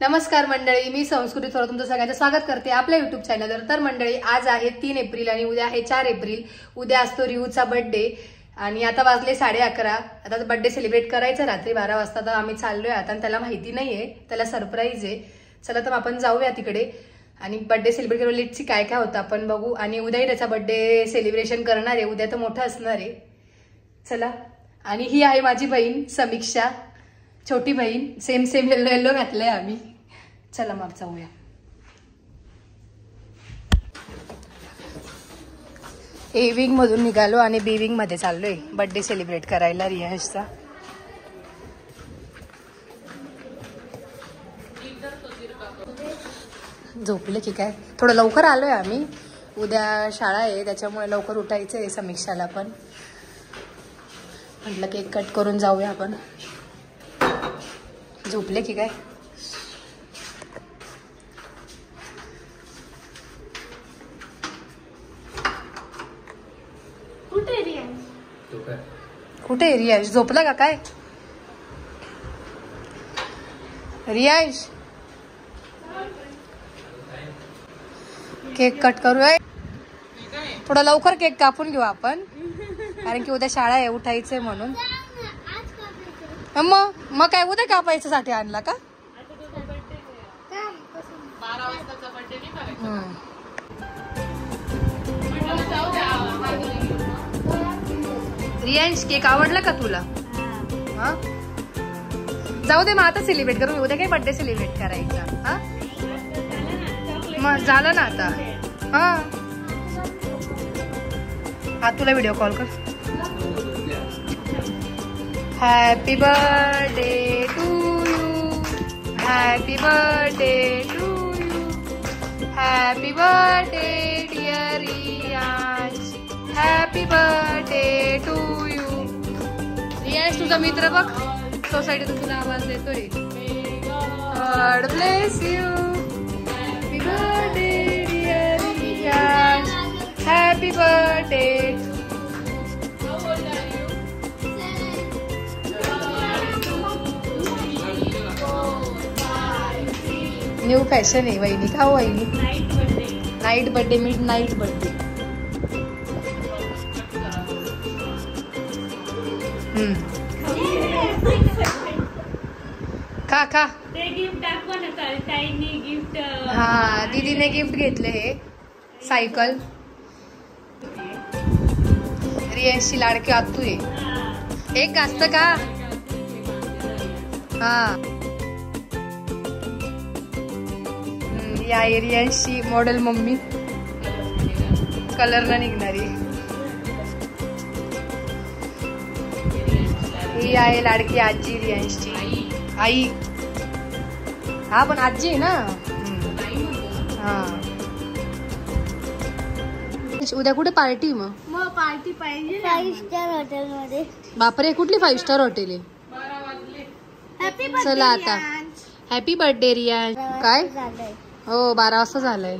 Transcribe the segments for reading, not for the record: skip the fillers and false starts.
नमस्कार मंडळी, मी संस्कृती थोरात तुमचं सगळ्यांचं स्वागत करते आपल्या युट्यूब चॅनलवर। तर मंडळी, आज आहे 3 एप्रिल आणि उद्या आहे 4 एप्रिल। उद्या असतो रिहूचा बर्थडे आणि आता वाजले 11:30। आता बर्थडे सेलिब्रेट करायचं रात्री 12 वाजता। तर आम्ही चाललोय आता आणि त्याला माहिती नाहीये, त्याला सरप्राईज आहे। चला तर आपण जाऊया तिकडे आणि बर्थडे सेलिब्रेट करू। लेटची काय काय होतं आपण बघू आणि उद्याही त्याचा बर्थडे सेलिब्रेशन करणार आहे। उद्या तर मोठं असणार आहे। चला, आणि ही आहे माझी बहीण समीक्षा, छोटी बहीण। सेम येल्लो येल्लो घातलंय आम्ही। चला मग जाऊया। ए विंग मधून निघालो आणि बी विंग मध्ये चाललोय बर्थडे सेलिब्रेट करायला रियाजचा। झोपले की काय? थोडं लवकर आलोय आम्ही, उद्या शाळा आहे त्याच्यामुळे लवकर उठायचं आहे। समीक्षाला पण म्हटलं केक कट करून जाऊया आपण। झोपले की काय? कुठे रियाज? झोपला का काय? रियाज, केक कट करूया। थोडा लवकर केक कापून घेऊ आपण, कारण की उद्या शाळा आहे, उठायचंय म्हणून। मग काय उद्या कापायचं साठी आणला का? रियांश, केक आवडला का तुला? हा, जाऊ दे मग आता सेलिब्रेट करू। उद्या काय बर्थडे सेलिब्रेट करायचा? हा मग झालं ना आता। हा तुला व्हिडिओ कॉल कर। Happy birthday to you, happy birthday to you, happy birthday dear Riyansh, happy birthday to you. Riyansh, तुझा मित्र बघ सोसायटीतून तुला आवाज देतोय। God bless you, happy birthday dear Riyansh, happy birthday. New fashion आहे वहिनी, का हो वहिनी? Night birthday, midnight birthday. खा खा। हा, दीदीने गिफ्ट घेतले हे सायकल। रियांशची लाडकी आतू आहे। एक असत का? हा, या रियांशची मॉडेल मम्मी, कलर न निघणारी। ही आहे लाडकी आजी रियांशची आई। हा पण आजी आहे ना। हा, उद्या कुठे पार्टी? मग पार्टी पाहिजे 5 स्टार हॉटेल मध्ये। बापरे, कुठली 5 स्टार हॉटेल आहे? चला आता, हॅपी बर्थडे रियांश। काय? हो, 12 वाजता झालंय।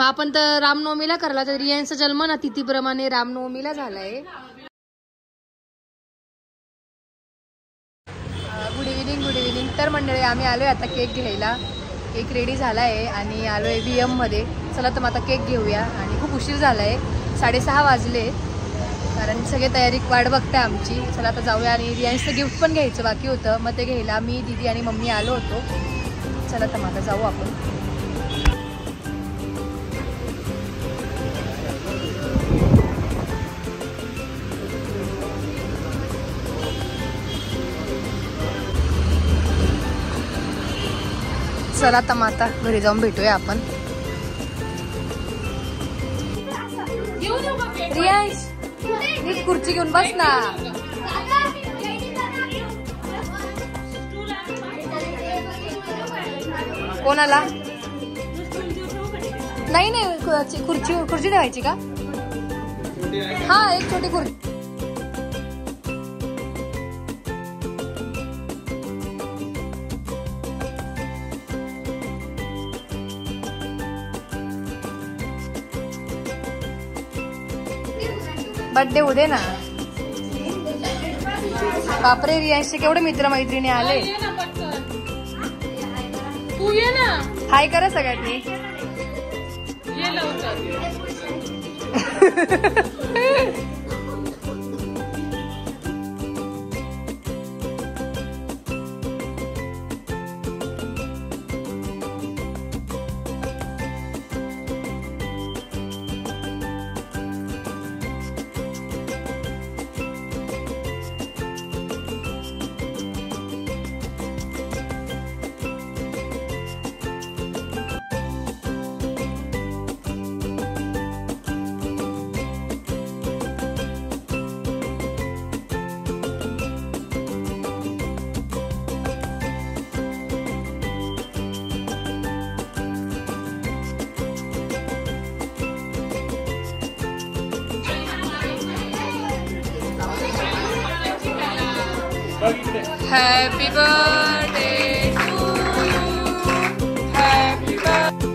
आपण तर रामनवमीला करला, तर रियांशचा जन्म ना तिथीप्रमाणे रामनवमीला झालाय। Good evening, good evening. तर मंडळी, आम्ही आलोय आता केक घ्यायला। केक रेडी झालाय आणि आलोय VM मध्ये। चला तर मग आता केक घेऊया। आणि खूप उशीर झालाय, 6:30 वाजले, कारण सगळे तयारी वाट बघते आमची। चला आता जाऊया। आणि रियांशचं गिफ्ट पण घ्यायचं बाकी होतं, मग ते घ्यायला मी, दीदी आणि मम्मी आलो होतो। चला तर मग आता जाऊ आपण। चला तर मग आता घरी जाऊन भेटूया आपण। रियांश, नीट खुर्ची घेऊन बस ना। कोणाला? नाही नाही, खुर्ची ठेवायची का? हा, एक छोटी खुर्ची। बर्थडे उद्या ना। बापरे, रियांशचे केवढे मित्र मैत्रिणी आले। तू ये ना. हाय करा सगळ्यांनी. ये लवकर. Happy birthday to you. Happy birthday.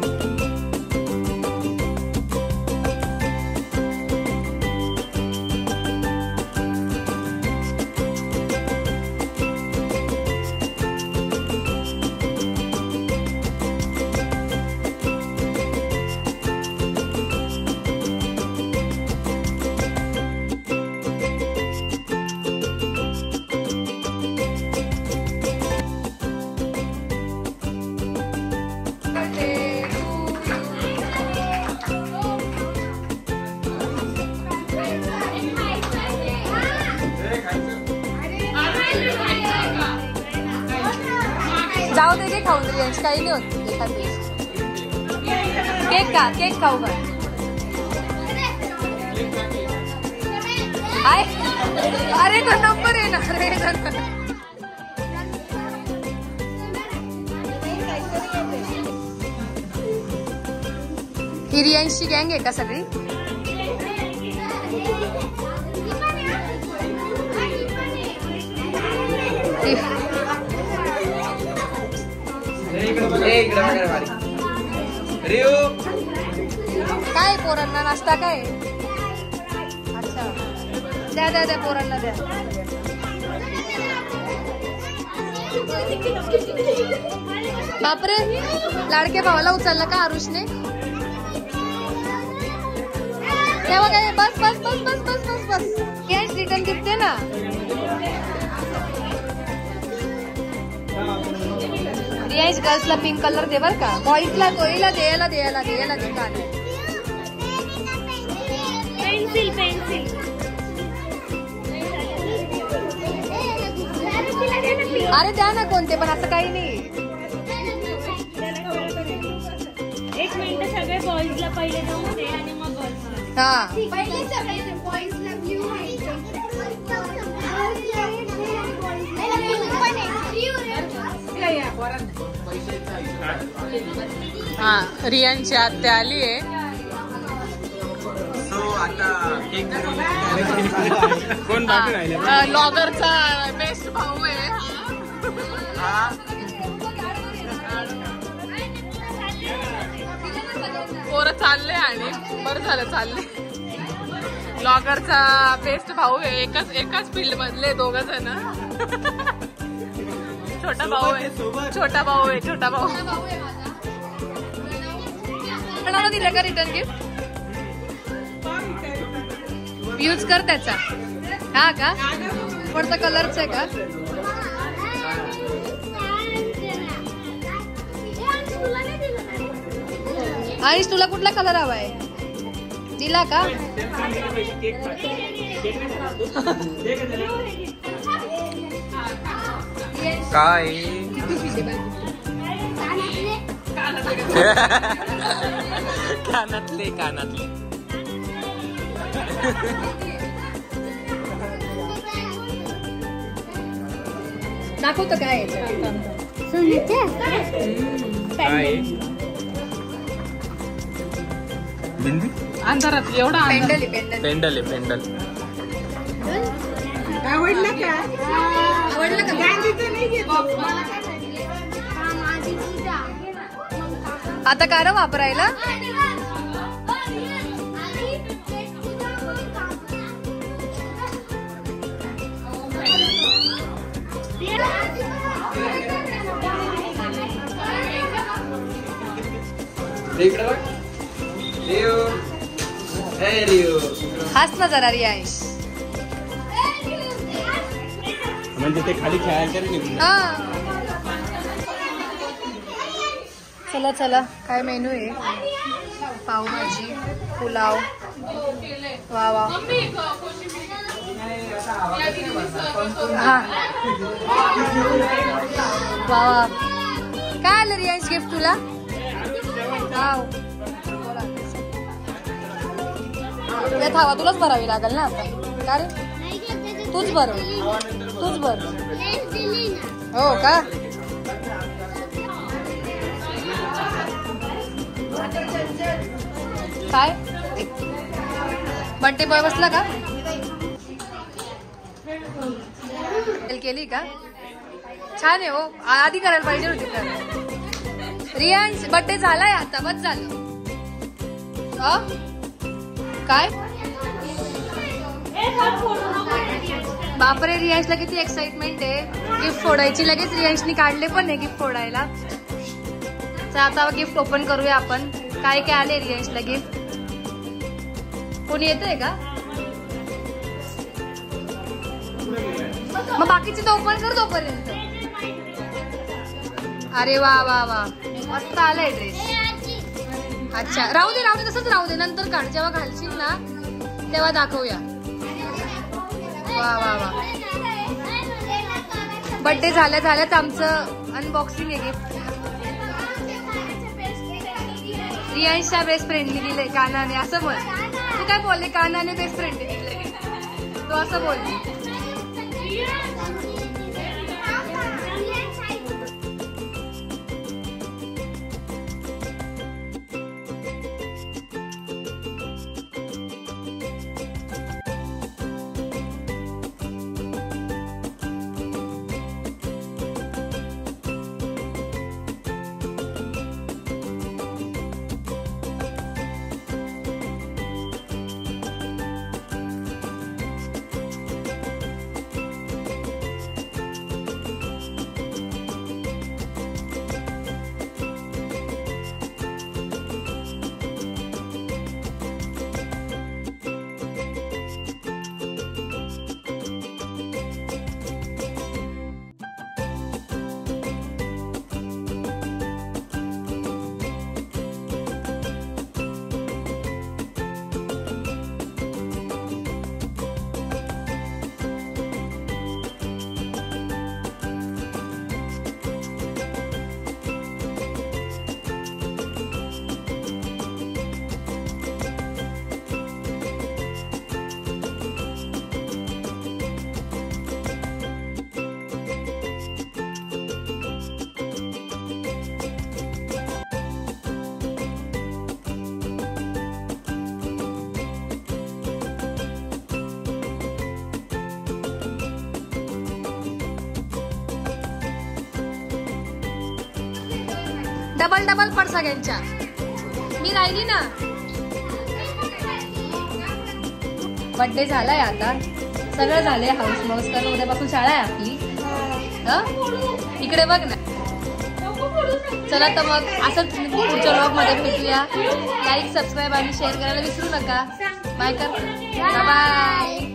जाऊ दे के खाऊन रियांश, काही नाही होत एखादी. केक का केक खाऊ का? आय अरे तो नंबर येणार रे. ही रियांशची गँग आहे का सगळी? काय पोरांना नाश्ता काय? अच्छा द्या द्या द्या पोरांना द्या. बापरे लाडके भावाला उचलला का आरुषने? तेव्हा काय बस बस बस बस बस बस बस कॅश रिटर्न गिफ्ट आहे ना. रियांश गर्ल्सला पिंक कलर दे बर का. बॉईजला तोईला द्यायला द्यायला द्यायला दे का. पेन्सिल पेन्सिल अरे द्या ना कोणते पण असं काही नाही. एक मिनिट सगळे बॉईजला पहिले जाऊन दे आणि मग गर्ल्सला. हा पहिले सगळे बॉईजला ब्ल्यू आहे. हा रियांची आत्या आली आहे. लॉगरचा बेस्ट भाऊ आहे. पोरं चालले आणि बरं झालं चालले. लॉगरचा बेस्ट भाऊ आहे. एकाच फील्ड मधले दोघं जण. छोटा भाऊ आहे. छोटा भाऊ आहे. छोटा भाऊ कोणाला दिलं का रिटर्न गिफ्ट? यूज कर त्याचा. हा का कोणता कलरचा आहे का? आणि तुला कुठला कलर हवाय? दिला का? काय कानातले कानातले दाखवतो काय अंधारात एवढा पेंडल पेंडल पेंडल आहे पेंडल. आवडलं का? आवडलं का? आता काय रे वापरायला? हाच ना जरा रियांश. म्हणजे ते खाली खेळायला तरी निघून. चला चला, काय मेनू आहे? पावभाजी, पुलाव. वा वा. हा वा वा. काय आलं रियांश गिफ्ट तुला? यात हवा तुलाच भरावी लागेल ना आता. का रे? तूच भर. तूच भर. हो का? काय बर्थडे बॉय बसला का? केली का? छान आहे हो. आधी करायला पाहिजे होती तर. रियांश बर्थडे झालाय आता, बस झालं. काय बापरे, रियांशला किती एक्साइटमेंट आहे गिफ्ट फोडायची. लगेच रियांशनी काढले पण आहे गिफ्ट फोडायला. आता गिफ्ट ओपन करूया आपण. काय काय आले रियांशला गिफ्ट? कोणी येतंय का? मग बाकीचे तर ओपन कर तोपर्यंत. अरे वा वा वा, मस्त आलाय ड्रेस. अच्छा, राहू दे राहू दे, तसंच राहू दे. नंतर काढ, जेव्हा घालशील ना तेव्हा दाखवूया. वा वा वा. बर्थडे झाल्याच आमचं अनबॉक्सिंग आहे गिफ्ट. रियांशच्या बेस्ट फ्रेंडने दिले कानाने. असं बोल. तू काय बोलले? कानाने बेस्ट फ्रेंडने दिले. तू असं बोलली. डबल डबल पड सगळ्यांच्या. मी राहिली ना. बर्थडे झालाय आता, सगळं झालंय हाऊस माऊस. कारण उद्यापासून शाळा आहे आपली. इकडे बघ ना. चला तर मग असंच पुढच्या व्लॉग मध्ये भेटूया. लाईक, सबस्क्राईब आणि शेअर करायला विसरू नका. बाय कर. बाय.